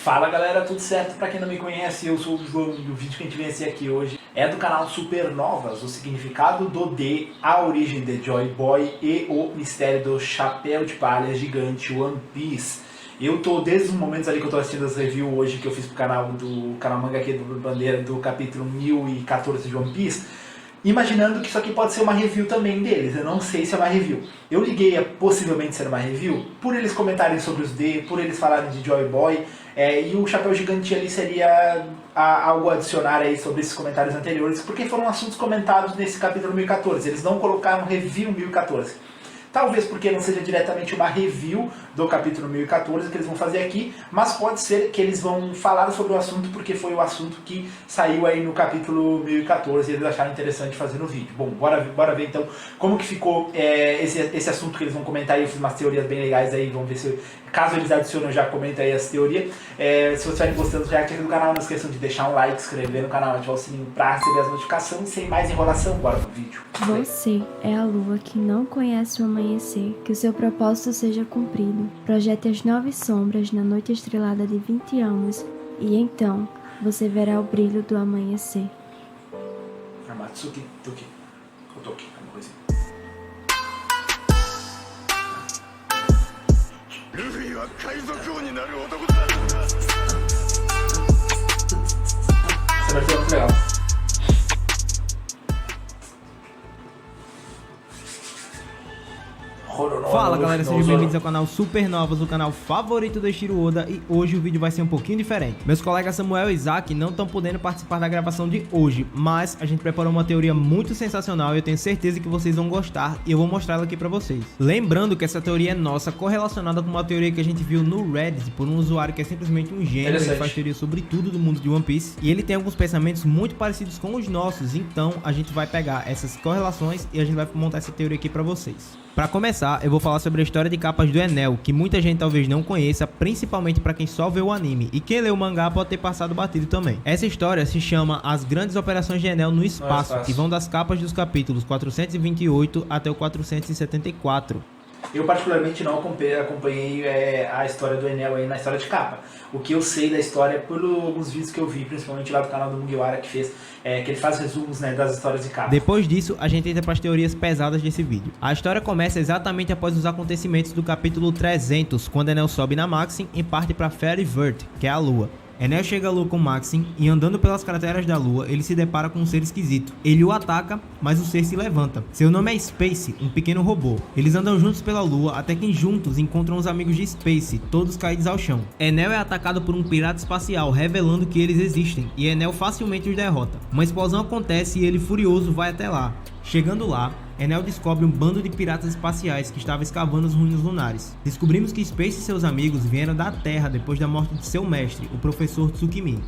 Fala galera, tudo certo? Pra quem não me conhece, eu sou o João e o vídeo que a gente vem assistir aqui hoje é do canal Supernovas, o significado do D, a origem de Joy Boy e o mistério do chapéu de palha gigante One Piece. Eu tô desde os momentos ali que eu tô assistindo as reviews hoje que eu fiz pro canal Manga aqui do Bandeira do capítulo 1014 de One Piece, imaginando que isso aqui pode ser uma review também deles. Eu não sei se é uma review. Eu liguei a possivelmente ser uma review por eles comentarem sobre os D, por eles falarem de Joy Boy, e o chapéu gigante ali seria algo a adicionar aí sobre esses comentários anteriores, porque foram assuntos comentados nesse capítulo 1014. Eles não colocaram review 1014. Talvez porque não seja diretamente uma review do capítulo 1014 que eles vão fazer aqui, mas pode ser que eles vão falar sobre o assunto porque foi o assunto que saiu aí no capítulo 1014 e eles acharam interessante fazer no vídeo. Bom, bora ver então como que ficou esse assunto que eles vão comentar aí. Eu fiz umas teorias bem legais aí, vamos ver se, caso eles adicionem, eu já comento aí essa teoria. Se vocês estiverem gostando do react aqui do canal, não esqueçam de deixar um like, se inscrever no canal, ativar o sininho pra receber as notificações. Sem mais enrolação, bora pro vídeo. Você é a lua que não conhece o amanhecer, que o seu propósito seja cumprido. Projete as 9 sombras na noite estrelada de 20 anos, e então você verá o brilho do amanhecer. Amatsuki, Toki, Kotoki, alguma coisa assim. Essa vai ser muito legal. Fala galera, sejam bem-vindos ao canal Supernovas, o canal favorito do Eiichiro Oda, e hoje o vídeo vai ser um pouquinho diferente. Meus colegas Samuel e Isaac não estão podendo participar da gravação de hoje, mas a gente preparou uma teoria muito sensacional e eu tenho certeza que vocês vão gostar e eu vou mostrar ela aqui pra vocês. Lembrando que essa teoria é nossa, correlacionada com uma teoria que a gente viu no Reddit por um usuário que é simplesmente um gênio. Ele faz teoria sobre tudo do mundo de One Piece e ele tem alguns pensamentos muito parecidos com os nossos, então a gente vai pegar essas correlações e a gente vai montar essa teoria aqui pra vocês. Para começar, eu vou falar sobre a história de capas do Enel, que muita gente talvez não conheça, principalmente para quem só vê o anime, e quem lê o mangá pode ter passado batido também. Essa história se chama As Grandes Operações de Enel no Espaço, e vão das capas dos capítulos 428 até o 474. Eu particularmente não acompanhei a história do Enel aí na história de capa. O que eu sei da história é por alguns vídeos que eu vi, principalmente lá do canal do Mugiwara, que ele faz resumos, né, das histórias de capa. Depois disso, a gente entra para as teorias pesadas desse vídeo. A história começa exatamente após os acontecimentos do capítulo 300, quando Enel sobe na Maxim e parte para Fairyvert, que é a lua. Enel chega à lua com Maxim e andando pelas crateras da lua, ele se depara com um ser esquisito. Ele o ataca, mas o ser se levanta. Seu nome é Space, um pequeno robô. Eles andam juntos pela lua até que juntos encontram os amigos de Space, todos caídos ao chão. Enel é atacado por um pirata espacial, revelando que eles existem, e Enel facilmente os derrota. Uma explosão acontece e ele, furioso, vai até lá. Chegando lá, Enel descobre um bando de piratas espaciais que estava escavando os ruínas lunares. Descobrimos que Space e seus amigos vieram da Terra depois da morte de seu mestre, o professor Tsukimi.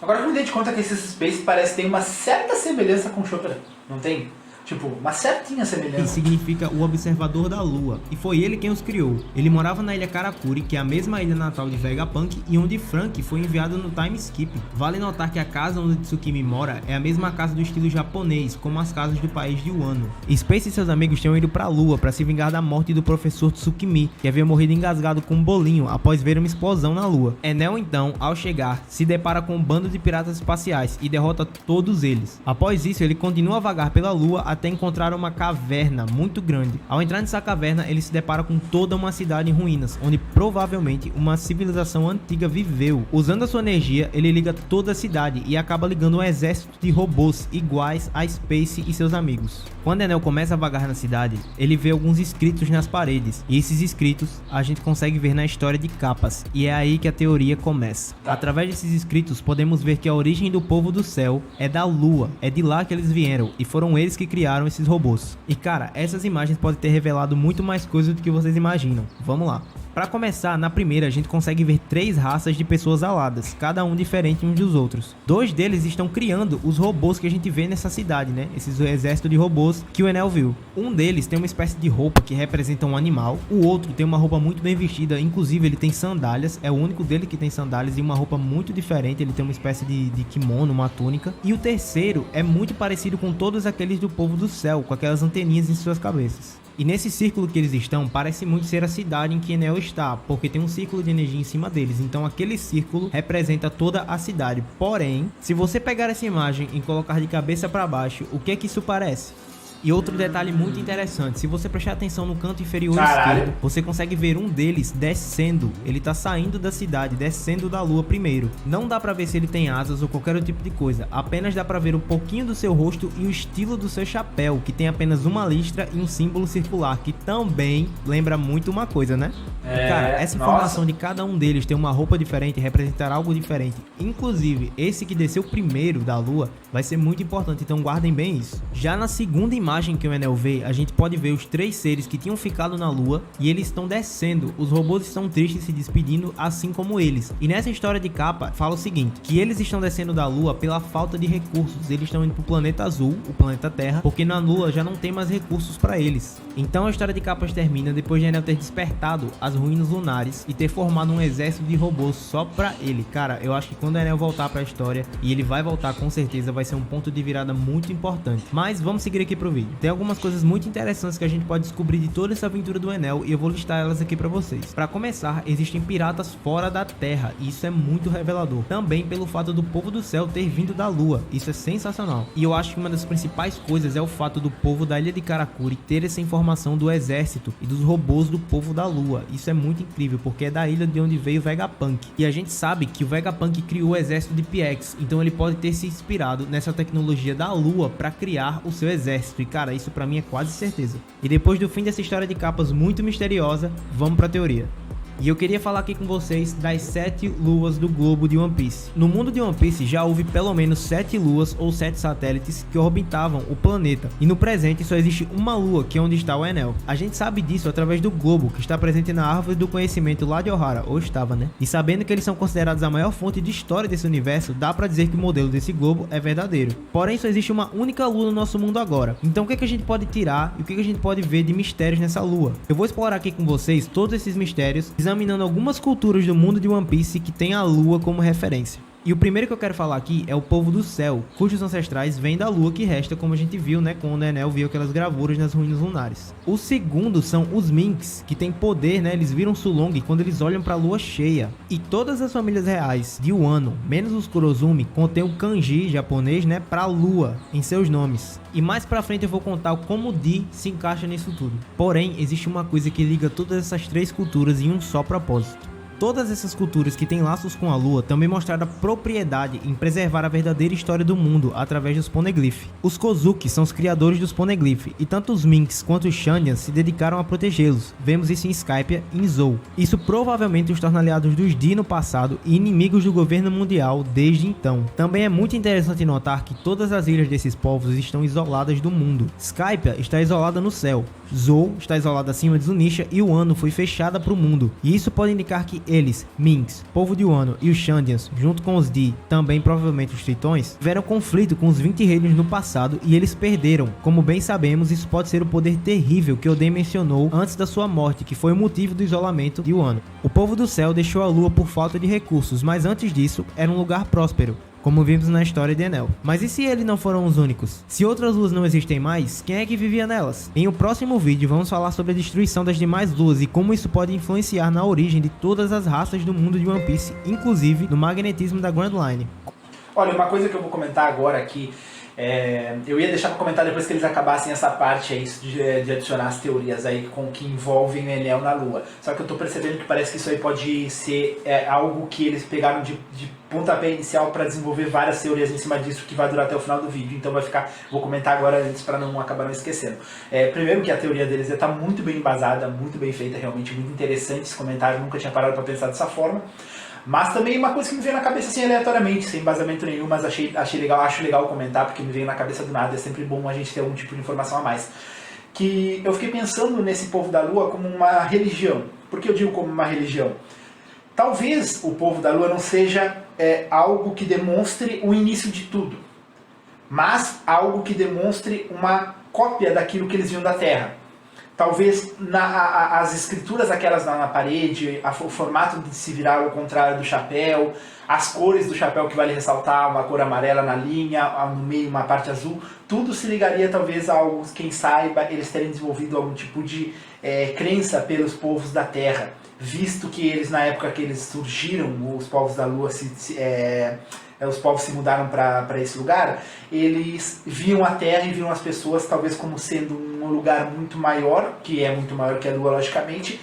Agora eu me dei de conta que esse Space parece ter uma certa semelhança com o Chopper, não tem? Tipo, uma certinha semelhança. E significa o observador da lua, e foi ele quem os criou. Ele morava na ilha Karakuri, que é a mesma ilha natal de Vegapunk, e onde Frank foi enviado no time skip. Vale notar que a casa onde Tsukimi mora é a mesma casa do estilo japonês, como as casas do país de Wano. Space e seus amigos tinham ido pra lua para se vingar da morte do professor Tsukimi, que havia morrido engasgado com um bolinho após ver uma explosão na lua. Enel então, ao chegar, se depara com um bando de piratas espaciais e derrota todos eles. Após isso, ele continua a vagar pela lua até encontrar uma caverna muito grande. Ao entrar nessa caverna, ele se depara com toda uma cidade em ruínas, onde provavelmente uma civilização antiga viveu. Usando a sua energia, ele liga toda a cidade e acaba ligando um exército de robôs iguais a Space e seus amigos. Quando Enel começa a vagar na cidade, ele vê alguns escritos nas paredes, e esses escritos a gente consegue ver na história de capas, e é aí que a teoria começa. Através desses escritos, podemos ver que a origem do povo do céu é da lua, é de lá que eles vieram, e foram eles que criaram esses robôs. E cara, essas imagens podem ter revelado muito mais coisas do que vocês imaginam. Vamos lá. Para começar, na primeira a gente consegue ver 3 raças de pessoas aladas, cada um diferente uns dos outros. 2 deles estão criando os robôs que a gente vê nessa cidade, né? Esses exército de robôs que o Enel viu. Um deles tem uma espécie de roupa que representa um animal, o outro tem uma roupa muito bem vestida, inclusive ele tem sandálias, é o único dele que tem sandálias e uma roupa muito diferente, ele tem uma espécie de kimono, uma túnica. E o terceiro é muito parecido com todos aqueles do povo do céu, com aquelas anteninhas em suas cabeças. E nesse círculo que eles estão, parece muito ser a cidade em que Enel está, porque tem um círculo de energia em cima deles, então aquele círculo representa toda a cidade. Porém, se você pegar essa imagem e colocar de cabeça para baixo, o que é que isso parece? E outro detalhe muito interessante, se você prestar atenção no canto inferior esquerdo, você consegue ver um deles descendo. Ele tá saindo da cidade, descendo da lua primeiro. Não dá pra ver se ele tem asas ou qualquer outro tipo de coisa, apenas dá pra ver um pouquinho do seu rosto e o estilo do seu chapéu, que tem apenas uma listra e um símbolo circular, que também lembra muito uma coisa, né? Cara, essa informação de cada um deles ter uma roupa diferente, representar algo diferente. Inclusive, esse que desceu primeiro da lua vai ser muito importante, então guardem bem isso. Já na segunda imagem que o Enel vê, a gente pode ver os 3 seres que tinham ficado na lua e eles estão descendo. Os robôs estão tristes se despedindo, assim como eles. E nessa história de capa, fala o seguinte, que eles estão descendo da lua pela falta de recursos. Eles estão indo pro planeta azul, o planeta Terra, porque na lua já não tem mais recursos para eles. Então a história de capas termina depois de Enel ter despertado as ruínas lunares e ter formado um exército de robôs só pra ele. Cara, eu acho que quando Enel voltar pra história, e ele vai voltar com certeza, vai ser um ponto de virada muito importante. Mas vamos seguir aqui pro vídeo. Tem algumas coisas muito interessantes que a gente pode descobrir de toda essa aventura do Enel e eu vou listar elas aqui pra vocês. Pra começar, existem piratas fora da Terra e isso é muito revelador. Também pelo fato do povo do céu ter vindo da lua, isso é sensacional. E eu acho que uma das principais coisas é o fato do povo da ilha de Karakuri ter essa informação do exército e dos robôs do povo da lua. Isso é muito incrível porque é da ilha de onde veio o Vegapunk. E a gente sabe que o Vegapunk criou o exército de PX, então ele pode ter se inspirado nessa tecnologia da lua pra criar o seu exército. E cara, isso pra mim é quase certeza. E depois do fim dessa história de capas muito misteriosa, vamos pra teoria. E eu queria falar aqui com vocês das 7 luas do globo de One Piece. No mundo de One Piece já houve pelo menos 7 luas ou 7 satélites que orbitavam o planeta. E no presente só existe uma lua, que é onde está o Enel. A gente sabe disso através do globo, que está presente na árvore do conhecimento lá de Ohara, ou estava, né? E sabendo que eles são considerados a maior fonte de história desse universo, dá pra dizer que o modelo desse globo é verdadeiro. Porém, só existe uma única lua no nosso mundo agora. Então o que é que a gente pode tirar e o que é que a gente pode ver de mistérios nessa lua? Eu vou explorar aqui com vocês todos esses mistérios, examinando algumas culturas do mundo de One Piece que tem a lua como referência. E o primeiro que eu quero falar aqui é o povo do céu, cujos ancestrais vêm da lua que resta, como a gente viu, né, quando o Enel viu aquelas gravuras nas ruínas lunares. O segundo são os Minks, que tem poder, né, eles viram Sulong quando eles olham para a lua cheia. E todas as famílias reais de Wano, menos os Kurozumi, contêm o kanji japonês, né, para lua em seus nomes. E mais pra frente eu vou contar como o Di se encaixa nisso tudo. Porém, existe uma coisa que liga todas essas 3 culturas em um só propósito. Todas essas culturas que têm laços com a lua também mostraram a propriedade em preservar a verdadeira história do mundo através dos Poneglyph. Os Kozuki são os criadores dos Poneglyph e tanto os Minks quanto os Shandians se dedicaram a protegê-los. Vemos isso em Skypiea e em Zou. Isso provavelmente os torna aliados dos Di no passado e inimigos do governo mundial desde então. Também é muito interessante notar que todas as ilhas desses povos estão isoladas do mundo. Skypiea está isolada no céu, Zou está isolada acima de Zunisha e Wano foi fechada para o mundo. E isso pode indicar que eles, Minks, povo de Wano e os Shandians, junto com os Di, também provavelmente os Tritões, tiveram conflito com os 20 reinos no passado e eles perderam. Como bem sabemos, isso pode ser o poder terrível que Oden mencionou antes da sua morte, que foi o motivo do isolamento de Wano. O povo do céu deixou a lua por falta de recursos, mas antes disso, era um lugar próspero, como vimos na história de Enel. Mas e se eles não foram os únicos? Se outras luas não existem mais, quem é que vivia nelas? Em o próximo vídeo vamos falar sobre a destruição das demais luas e como isso pode influenciar na origem de todas as raças do mundo de One Piece, inclusive no magnetismo da Grand Line. Olha, uma coisa que eu vou comentar agora aqui, eu ia deixar para comentar depois que eles acabassem essa parte aí de adicionar as teorias aí com que envolvem o Enel na Lua. Só que eu tô percebendo que parece que isso aí pode ser algo que eles pegaram de pontapé inicial para desenvolver várias teorias em cima disso que vai durar até o final do vídeo. Então vou comentar agora antes para não acabar não esquecendo. Primeiro que a teoria deles está muito bem embasada, muito bem feita, realmente muito interessante esse comentário, nunca tinha parado para pensar dessa forma. Mas também uma coisa que me veio na cabeça assim aleatoriamente, sem embasamento nenhum, mas achei legal, acho legal comentar porque me veio na cabeça do nada, é sempre bom a gente ter algum tipo de informação a mais. Que eu fiquei pensando nesse povo da Lua como uma religião. Por que eu digo como uma religião? Talvez o povo da Lua não seja algo que demonstre o início de tudo, mas algo que demonstre uma cópia daquilo que eles viam da Terra. talvez as escrituras aquelas na parede, o formato de se virar ao contrário do chapéu, as cores do chapéu que vale ressaltar, uma cor amarela na linha, no meio uma parte azul, tudo se ligaria talvez a algo, quem saiba, eles terem desenvolvido algum tipo de crença pelos povos da Terra, visto que eles, na época que eles surgiram, os povos da Lua os povos se mudaram para esse lugar, eles viam a Terra e viam as pessoas talvez como sendo um lugar muito maior, que é muito maior que a Lua, logicamente.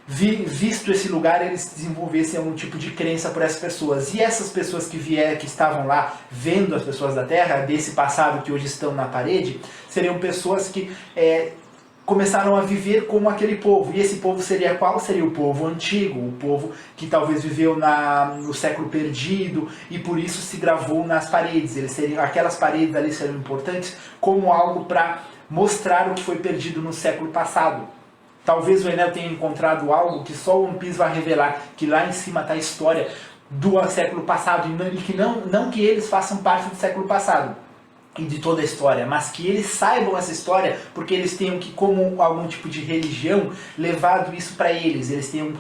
Visto esse lugar, eles desenvolvessem algum tipo de crença por essas pessoas. E essas pessoas que estavam lá vendo as pessoas da Terra, desse passado que hoje estão na parede, seriam pessoas que começaram a viver como aquele povo. E esse povo seria qual? Seria o povo antigo, o povo que talvez viveu no século perdido e por isso se gravou nas paredes. Aquelas paredes ali seriam importantes como algo para mostrar o que foi perdido no século passado. Talvez o Enel tenha encontrado algo que só o One Piece vai revelar, que lá em cima está a história do século passado, e que não que eles façam parte do século passado e de toda a história, mas que eles saibam essa história, porque eles tenham que, como algum tipo de religião, levado isso para eles. Eles tenham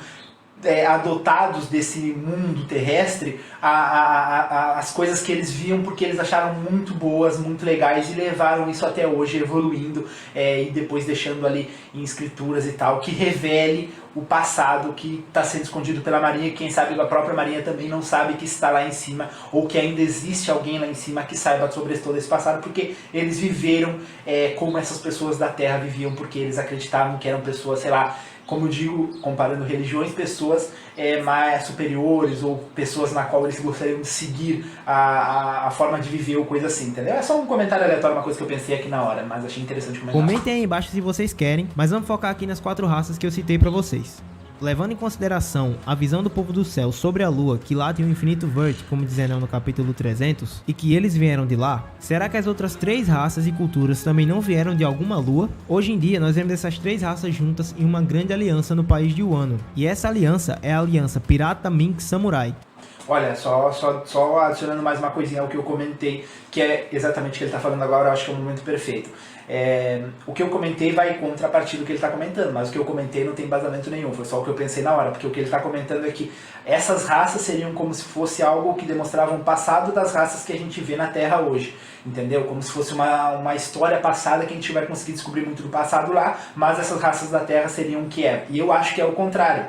adotados desse mundo terrestre as coisas que eles viam porque eles acharam muito boas, muito legais, e levaram isso até hoje, evoluindo e depois deixando ali em escrituras e tal, que revele o passado que está sendo escondido pela Marinha. Quem sabe a própria Marinha também não sabe que está lá em cima, ou que ainda existe alguém lá em cima que saiba sobre todo esse passado, porque eles viveram como essas pessoas da Terra viviam, porque eles acreditavam que eram pessoas, sei lá, como eu digo, comparando religiões, pessoas mais superiores, ou pessoas na qual eles gostariam de seguir a forma de viver ou coisa assim, entendeu? É só um comentário aleatório, uma coisa que eu pensei aqui na hora, mas achei interessante comentar. Comentem aí embaixo se vocês querem, mas vamos focar aqui nas 4 raças que eu citei pra vocês. Levando em consideração a visão do povo do céu sobre a lua, que lá tem o infinito verde, como diz Enel no capítulo 300, e que eles vieram de lá, será que as outras 3 raças e culturas também não vieram de alguma lua? Hoje em dia nós vemos essas 3 raças juntas em uma grande aliança no país de Wano, e essa aliança é a aliança Pirata Mink Samurai. Olha, só adicionando mais uma coisinha ao que eu comentei, que é exatamente o que ele está falando agora, eu acho que é o momento perfeito. O que eu comentei vai contra a partir do que ele está comentando, mas o que eu comentei não tem embasamento nenhum, foi só o que eu pensei na hora, porque o que ele está comentando é que essas raças seriam como se fosse algo que demonstrava um passado das raças que a gente vê na Terra hoje, entendeu? Como se fosse uma história passada que a gente vai conseguir descobrir muito do passado lá, mas essas raças da Terra seriam o que é. E eu acho que é o contrário.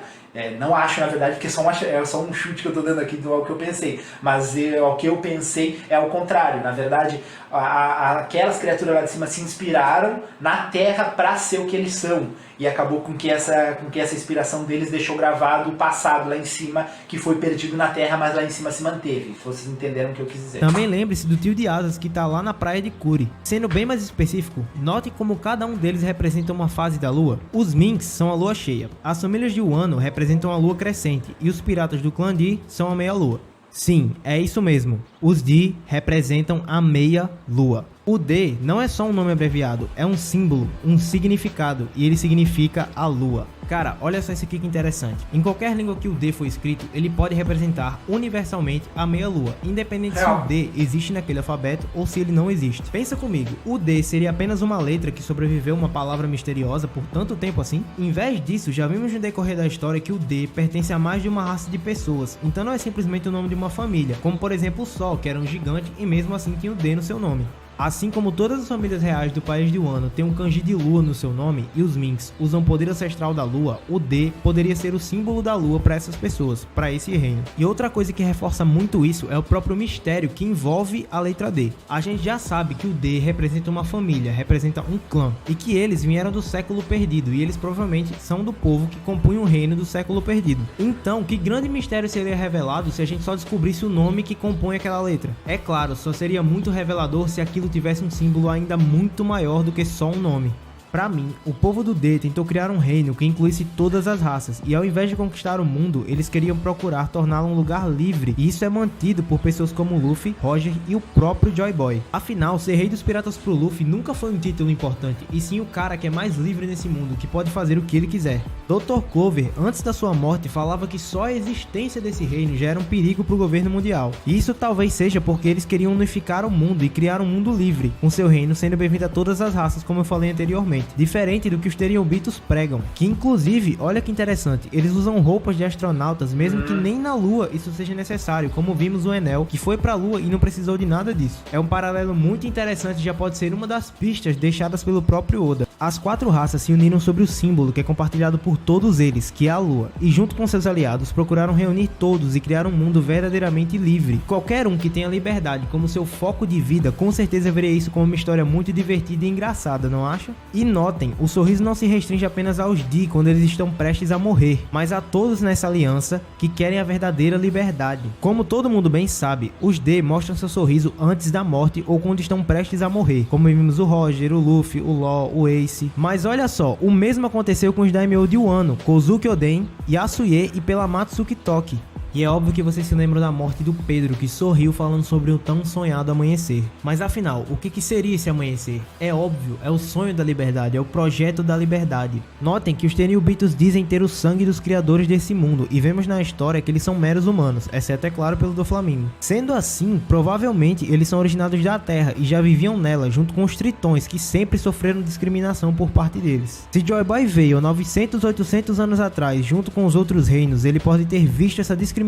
Não acho, na verdade, porque é só um chute que eu estou dando aqui do que eu pensei, mas o que eu pensei é o contrário. Na verdade, aquelas criaturas lá de cima se inspiraram na Terra para ser o que eles são, e acabou com que essa inspiração deles deixou gravado o passado lá em cima, que foi perdido na Terra, mas lá em cima se manteve. Vocês entenderam o que eu quis dizer. Também lembre-se do tio de asas que está lá na praia de Kuri. Sendo bem mais específico, note como cada um deles representa uma fase da lua. Os Minks são a lua cheia, as famílias de Wano representam a lua crescente, e os piratas do clã D são a meia lua. Sim, é isso mesmo. Os D representam a meia lua. O D não é só um nome abreviado, é um símbolo, um significado, e ele significa a lua. Cara, olha só isso aqui que interessante. Em qualquer língua que o D for escrito, ele pode representar universalmente a meia-lua, independente se o D existe naquele alfabeto ou se ele não existe. Pensa comigo, o D seria apenas uma letra que sobreviveu a uma palavra misteriosa por tanto tempo assim? Em vez disso, já vimos no decorrer da história que o D pertence a mais de uma raça de pessoas, então não é simplesmente o nome de uma família, como por exemplo o Sol, que era um gigante e mesmo assim tinha o D no seu nome. Assim como todas as famílias reais do país de Wano têm um kanji de lua no seu nome e os Minks usam o poder ancestral da lua, o D poderia ser o símbolo da lua para essas pessoas, para esse reino. E outra coisa que reforça muito isso é o próprio mistério que envolve a letra D. A gente já sabe que o D representa uma família, representa um clã, e que eles vieram do século perdido, e eles provavelmente são do povo que compunha o reino do século perdido. Então, que grande mistério seria revelado se a gente só descobrisse o nome que compõe aquela letra? É claro, só seria muito revelador se aquilo tivesse um símbolo ainda muito maior do que só um nome. Pra mim, o povo do D tentou criar um reino que incluísse todas as raças, e ao invés de conquistar o mundo, eles queriam procurar torná-lo um lugar livre, e isso é mantido por pessoas como Luffy, Roger e o próprio Joy Boy. Afinal, ser rei dos piratas pro Luffy nunca foi um título importante, e sim o cara que é mais livre nesse mundo, que pode fazer o que ele quiser. Dr. Clover, antes da sua morte, falava que só a existência desse reino já era um perigo pro governo mundial, e isso talvez seja porque eles queriam unificar o mundo e criar um mundo livre, com seu reino sendo bem-vindo a todas as raças, como eu falei anteriormente. completamente, diferente do que os Terielbitos pregam, que inclusive, olha que interessante, eles usam roupas de astronautas, mesmo que nem na Lua isso seja necessário, como vimos o Enel, que foi pra Lua e não precisou de nada disso. É um paralelo muito interessante e já pode ser uma das pistas deixadas pelo próprio Oda. As 4 raças se uniram sobre o símbolo que é compartilhado por todos eles, que é a Lua, e junto com seus aliados procuraram reunir todos e criar um mundo verdadeiramente livre. Qualquer um que tenha liberdade como seu foco de vida, com certeza veria isso como uma história muito divertida e engraçada, não acha? E notem, o sorriso não se restringe apenas aos D quando eles estão prestes a morrer, mas a todos nessa aliança que querem a verdadeira liberdade. Como todo mundo bem sabe, os D mostram seu sorriso antes da morte ou quando estão prestes a morrer, como vimos o Roger, o Luffy, o Law, o Ace. Mas olha só, o mesmo aconteceu com os Daimyo de Wano, Kozuki Oden, Yasuye e pela Matsuki Toki. E é óbvio que vocês se lembram da morte do Pedro, que sorriu falando sobre o tão sonhado amanhecer. Mas afinal, o que seria esse amanhecer? É óbvio, é o sonho da liberdade, é o projeto da liberdade. Notem que os Terielbitos dizem ter o sangue dos criadores desse mundo, e vemos na história que eles são meros humanos, exceto é claro pelo Doflamingo. Sendo assim, provavelmente eles são originados da Terra e já viviam nela, junto com os Tritões, que sempre sofreram discriminação por parte deles. Se Joy Boy veio 900, 800 anos atrás, junto com os outros reinos, ele pode ter visto essa discriminação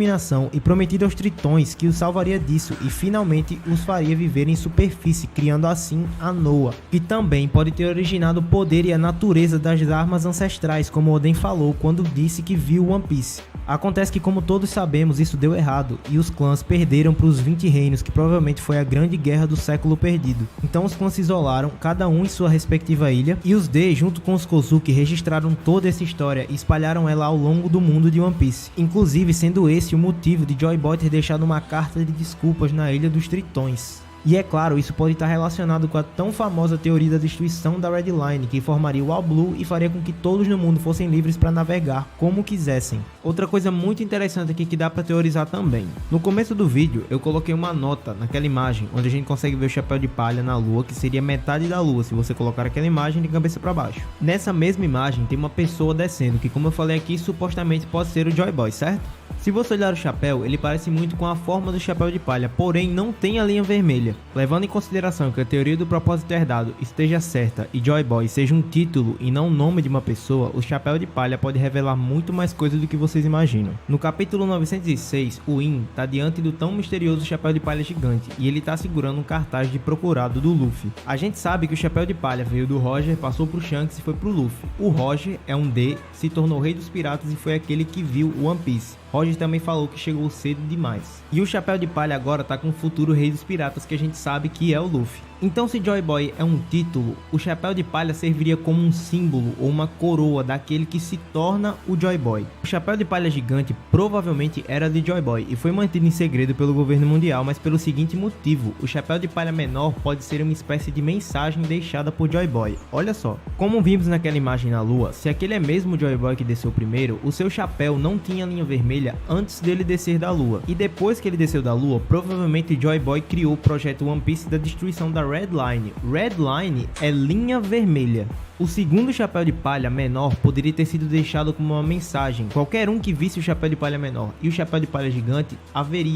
e prometido aos Tritões que os salvaria disso e finalmente os faria viver em superfície, criando assim a Noa, que também pode ter originado o poder e a natureza das armas ancestrais, como Oden falou quando disse que viu One Piece. Acontece que, como todos sabemos, isso deu errado e os clãs perderam para os 20 reinos, que provavelmente foi a grande guerra do século perdido. Então os clãs se isolaram, cada um em sua respectiva ilha, e os D, junto com os Kozuki, registraram toda essa história e espalharam ela ao longo do mundo de One Piece, inclusive sendo esse o motivo de Joy Boy ter deixado uma carta de desculpas na Ilha dos Tritões. E é claro, isso pode estar relacionado com a tão famosa teoria da destruição da Red Line, que formaria o All Blue e faria com que todos no mundo fossem livres para navegar como quisessem. Outra coisa muito interessante aqui que dá para teorizar também. No começo do vídeo eu coloquei uma nota naquela imagem onde a gente consegue ver o chapéu de palha na lua, que seria metade da lua se você colocar aquela imagem de cabeça para baixo. Nessa mesma imagem tem uma pessoa descendo, que como eu falei aqui, supostamente pode ser o Joy Boy, certo? Se você olhar o chapéu, ele parece muito com a forma do chapéu de palha, porém não tem a linha vermelha. Levando em consideração que a teoria do propósito herdado esteja certa e Joy Boy seja um título e não o nome de uma pessoa, o chapéu de palha pode revelar muito mais coisas do que vocês imaginam. No capítulo 906, o In tá diante do tão misterioso chapéu de palha gigante e ele tá segurando um cartaz de procurado do Luffy. A gente sabe que o chapéu de palha veio do Roger, passou pro Shanks e foi pro Luffy. O Roger é um D, se tornou rei dos piratas e foi aquele que viu o One Piece. Roger também falou que chegou cedo demais. E o chapéu de palha agora tá com o futuro rei dos piratas, que a gente sabe que é o Luffy. Então, se Joy Boy é um título, o chapéu de palha serviria como um símbolo ou uma coroa daquele que se torna o Joy Boy. O chapéu de palha gigante provavelmente era de Joy Boy e foi mantido em segredo pelo governo mundial, mas pelo seguinte motivo: o chapéu de palha menor pode ser uma espécie de mensagem deixada por Joy Boy. Olha só, como vimos naquela imagem na lua, se aquele é mesmo o Joy Boy que desceu primeiro, o seu chapéu não tinha linha vermelha antes dele descer da lua, e depois que ele desceu da lua, provavelmente Joy Boy criou o projeto One Piece da destruição da Red Line. Red Line é linha vermelha. O segundo chapéu de palha menor poderia ter sido deixado como uma mensagem. Qualquer um que visse o chapéu de palha menor e o chapéu de palha gigante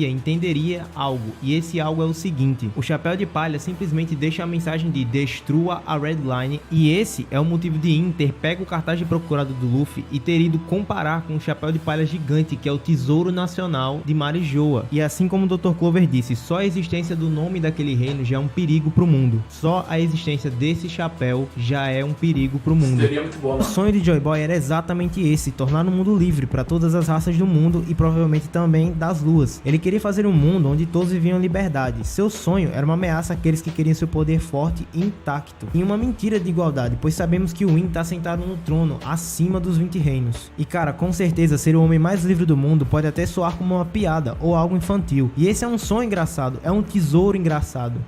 entenderia algo, e esse algo é o seguinte: o chapéu de palha simplesmente deixa a mensagem de destrua a Red Line, e esse é o motivo de In ter pego o cartaz de procurado do Luffy e ter ido comparar com o chapéu de palha gigante, que é o tesouro nacional de Marijoa. E assim como o Dr. Clover disse, só a existência do nome daquele reino já é um perigo pro mundo. Só a existência desse chapéu já é um perigo pro mundo. Seria muito bom, o sonho de Joy Boy era exatamente esse: tornar o mundo livre para todas as raças do mundo e provavelmente também das luas. Ele queria fazer um mundo onde todos viviam em liberdade. Seu sonho era uma ameaça àqueles que queriam seu poder forte e intacto, e uma mentira de igualdade, pois sabemos que o In tá sentado no trono acima dos 20 reinos. E cara, com certeza ser o homem mais livre do mundo pode até soar como uma piada ou algo infantil, e esse é um sonho engraçado, é um tesouro engraçado.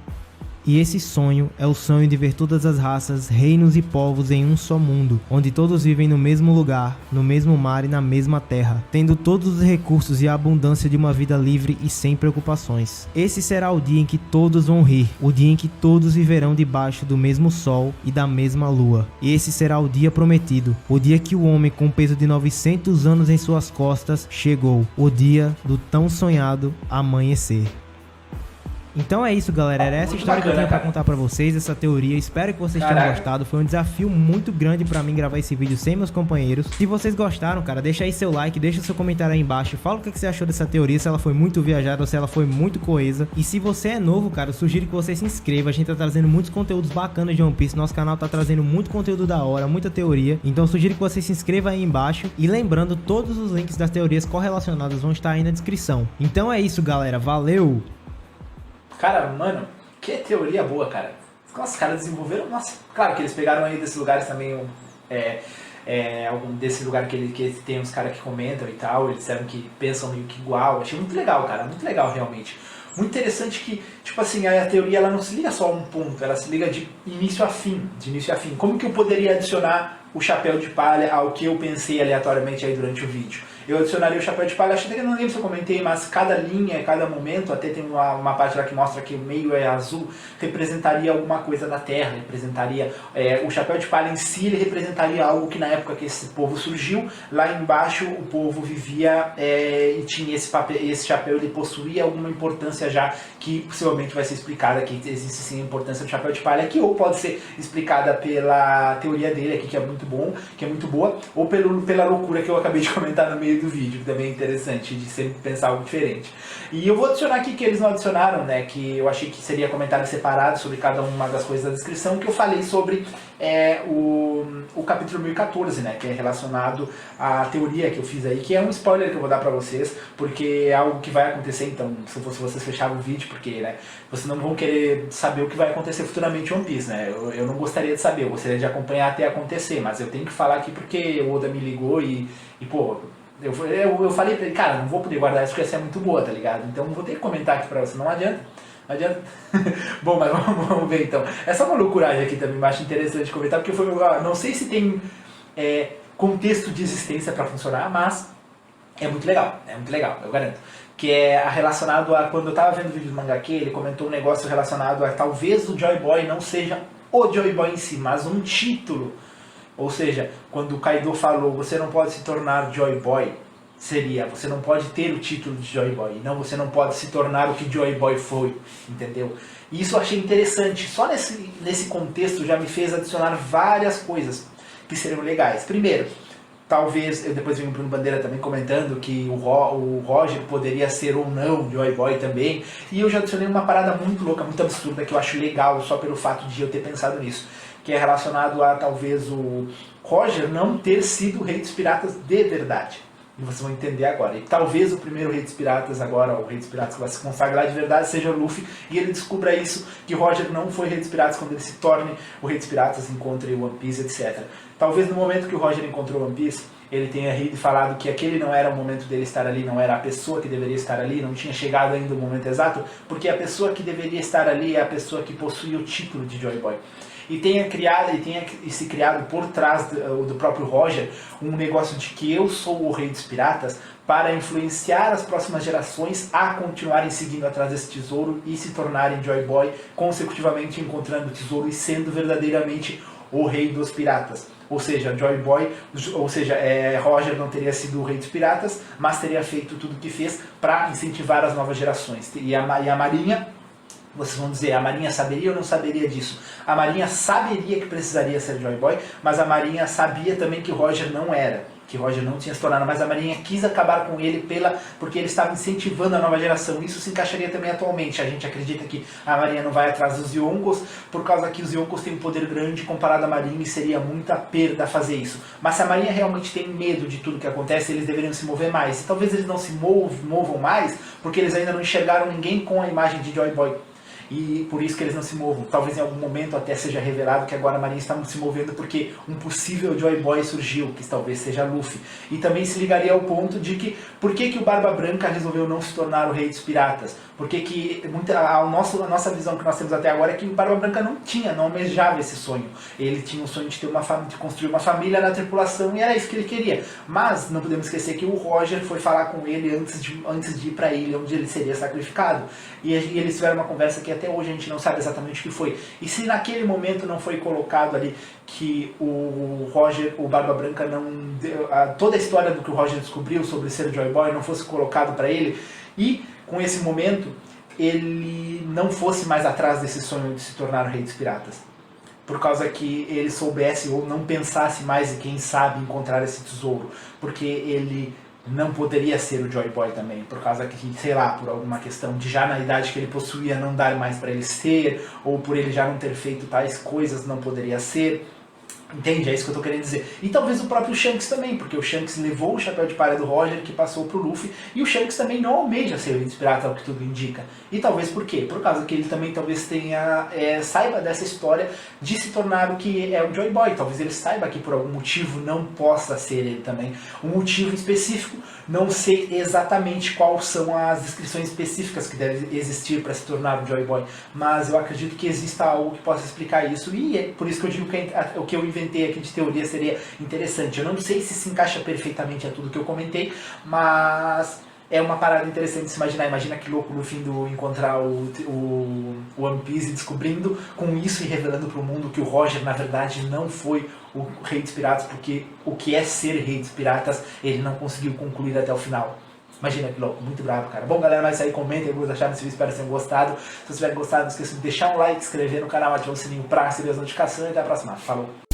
E esse sonho é o sonho de ver todas as raças, reinos e povos em um só mundo, onde todos vivem no mesmo lugar, no mesmo mar e na mesma terra, tendo todos os recursos e a abundância de uma vida livre e sem preocupações. Esse será o dia em que todos vão rir, o dia em que todos viverão debaixo do mesmo sol e da mesma lua. E esse será o dia prometido, o dia que o homem com o peso de 900 anos em suas costas chegou, o dia do tão sonhado amanhecer. Então é isso, galera. Era essa história que eu tinha pra contar pra vocês, essa teoria. Espero que vocês tenham gostado. Foi um desafio muito grande pra mim gravar esse vídeo sem meus companheiros. Se vocês gostaram, cara, deixa aí seu like, deixa seu comentário aí embaixo. Fala o que você achou dessa teoria, se ela foi muito viajada ou se ela foi muito coesa. E se você é novo, cara, eu sugiro que você se inscreva. A gente tá trazendo muitos conteúdos bacanas de One Piece. Nosso canal tá trazendo muito conteúdo da hora, muita teoria. Então eu sugiro que você se inscreva aí embaixo. E lembrando, todos os links das teorias correlacionadas vão estar aí na descrição. Então é isso, galera. Valeu! Cara, mano, que teoria boa, cara. Nossa, os caras desenvolveram... Nossa, claro que eles pegaram aí desses lugares também... algum desse lugar que tem uns caras que comentam e tal. Eles disseram que pensam meio que igual. Achei muito legal, cara. Muito legal, realmente. Muito interessante que, tipo assim, a teoria ela não se liga só a um ponto. Ela se liga de início a fim. De início a fim. Como que eu poderia adicionar o chapéu de palha ao que eu pensei aleatoriamente aí durante o vídeo? Eu adicionaria o chapéu de palha, acho que eu não lembro se eu comentei, mas cada linha, cada momento, até tem uma parte lá que mostra que o meio é azul, representaria alguma coisa da Terra, representaria o chapéu de palha em si, ele representaria algo que na época que esse povo surgiu, lá embaixo o povo vivia e tinha esse chapéu, ele possuía alguma importância já, que possivelmente vai ser explicada, que existe sim a importância do chapéu de palha aqui, ou pode ser explicada pela teoria dele aqui, que é muito bom, que é muito boa, ou pela loucura que eu acabei de comentar no meio do vídeo, que também é interessante de sempre pensar algo diferente. E eu vou adicionar aqui que eles não adicionaram, né, que eu achei que seria comentário separado sobre cada uma das coisas da descrição, que eu falei sobre o capítulo 1014, né, que é relacionado à teoria que eu fiz aí, que é um spoiler que eu vou dar pra vocês, porque é algo que vai acontecer, então, se fosse vocês fecharam o vídeo, porque, né, vocês não vão querer saber o que vai acontecer futuramente em One Piece, né, eu não gostaria de saber, eu gostaria de acompanhar até acontecer, mas eu tenho que falar aqui porque o Oda me ligou e pô, eu falei pra ele, cara, não vou poder guardar isso porque essa é muito boa, tá ligado? Então vou ter que comentar aqui pra você, não adianta. Não adianta. Bom, mas vamos ver então. Essa é uma loucuragem aqui também, eu acho interessante comentar, porque não sei se tem contexto de existência pra funcionar, mas é muito legal, eu garanto. Que é relacionado a, quando eu tava vendo o vídeo do Mangaka, ele comentou um negócio relacionado a talvez o Joy Boy não seja o Joy Boy em si, mas um título. Ou seja, quando o Kaido falou, você não pode se tornar Joy Boy, seria, você não pode ter o título de Joy Boy, não, você não pode se tornar o que Joy Boy foi, entendeu? E isso eu achei interessante, só nesse contexto já me fez adicionar várias coisas que seriam legais. Primeiro, talvez, eu depois vi o Bruno Bandeira também comentando que o Roger poderia ser ou não Joy Boy também, e eu já adicionei uma parada muito louca, muito absurda, que eu acho legal só pelo fato de eu ter pensado nisso, que é relacionado a talvez o Roger não ter sido o Rei dos Piratas de verdade. E vocês vão entender agora. E talvez o primeiro Rei dos Piratas agora, o Rei dos Piratas que vai se consagrar de verdade, seja o Luffy, e ele descubra isso, que Roger não foi Rei dos Piratas quando ele se torne o Rei dos Piratas, encontre o One Piece, etc. Talvez no momento que o Roger encontrou o One Piece, ele tenha rido e falado que aquele não era o momento dele estar ali, não era a pessoa que deveria estar ali, não tinha chegado ainda o momento exato, porque a pessoa que deveria estar ali é a pessoa que possui o título de Joy Boy. E tenha se criado por trás do próprio Roger um negócio de que eu sou o Rei dos Piratas para influenciar as próximas gerações a continuarem seguindo atrás desse tesouro e se tornarem Joy Boy, consecutivamente encontrando o tesouro e sendo verdadeiramente o Rei dos Piratas. Ou seja, Joy Boy, Roger não teria sido o Rei dos Piratas, mas teria feito tudo o que fez para incentivar as novas gerações. E a Marinha, vocês vão dizer, a Marinha saberia ou não saberia disso? A Marinha saberia que precisaria ser Joy Boy, mas a Marinha sabia também que Roger não era, que Roger não tinha se tornado, mas a Marinha quis acabar com ele porque ele estava incentivando a nova geração. Isso se encaixaria também atualmente. A gente acredita que a Marinha não vai atrás dos Yonkos, por causa que os Yonkos têm um poder grande comparado à Marinha e seria muita perda fazer isso. Mas se a Marinha realmente tem medo de tudo que acontece, eles deveriam se mover mais. E talvez eles não se movam mais, porque eles ainda não enxergaram ninguém com a imagem de Joy Boy. E por isso que eles não se movam. Talvez em algum momento até seja revelado que agora a Marinha está se movendo porque um possível Joy Boy surgiu, que talvez seja Luffy. E também se ligaria ao ponto de que por que o Barba Branca resolveu não se tornar o Rei dos Piratas? Porque que a nossa visão que nós temos até agora é que o Barba Branca não almejava esse sonho. Ele tinha um sonho de ter de construir uma família na tripulação e era isso que ele queria. Mas não podemos esquecer que o Roger foi falar com ele antes de ir para a ilha onde ele seria sacrificado. E eles tiveram uma conversa que até hoje a gente não sabe exatamente o que foi. E se naquele momento não foi colocado ali que o Roger, o Barba Branca toda a história do que o Roger descobriu sobre ser Joy Boy não fosse colocado para ele, e com esse momento ele não fosse mais atrás desse sonho de se tornar o rei dos piratas. Por causa que ele soubesse ou não pensasse mais em quem sabe encontrar esse tesouro. Porque ele não poderia ser o Joy Boy também, por causa que, sei lá, por alguma questão de já na idade que ele possuía não dar mais para ele ser, ou por ele já não ter feito tais coisas não poderia ser. Entende? É isso que eu tô querendo dizer. E talvez o próprio Shanks também, porque o Shanks levou o chapéu de palha do Roger, que passou pro Luffy, e o Shanks também não almeja ser o rei dos piratas, é o que tudo indica. E talvez por quê? Por causa que ele também talvez tenha, saiba dessa história de se tornar o que é o Joy Boy. Talvez ele saiba que por algum motivo não possa ser ele também. Um motivo específico, não sei exatamente quais são as descrições específicas que devem existir para se tornar o Joy Boy, mas eu acredito que exista algo que possa explicar isso, e é por isso que eu digo que o que eu inventei aqui de teoria seria interessante. Eu não sei se encaixa perfeitamente a tudo que eu comentei, mas é uma parada interessante de se imaginar. Imagina que louco no fim do encontrar o One Piece, descobrindo com isso e revelando para o mundo que o Roger na verdade não foi o rei dos piratas, porque o que é ser rei dos piratas ele não conseguiu concluir até o final. Imagina que louco, muito bravo, cara. Bom, galera, mas aí comentem o que vocês acharam desse vídeo, espero que tenham gostado. Se vocês tiverem gostado, não esqueçam de deixar um like, se inscrever no canal, ativar o sininho para receber as notificações e até a próxima. Falou!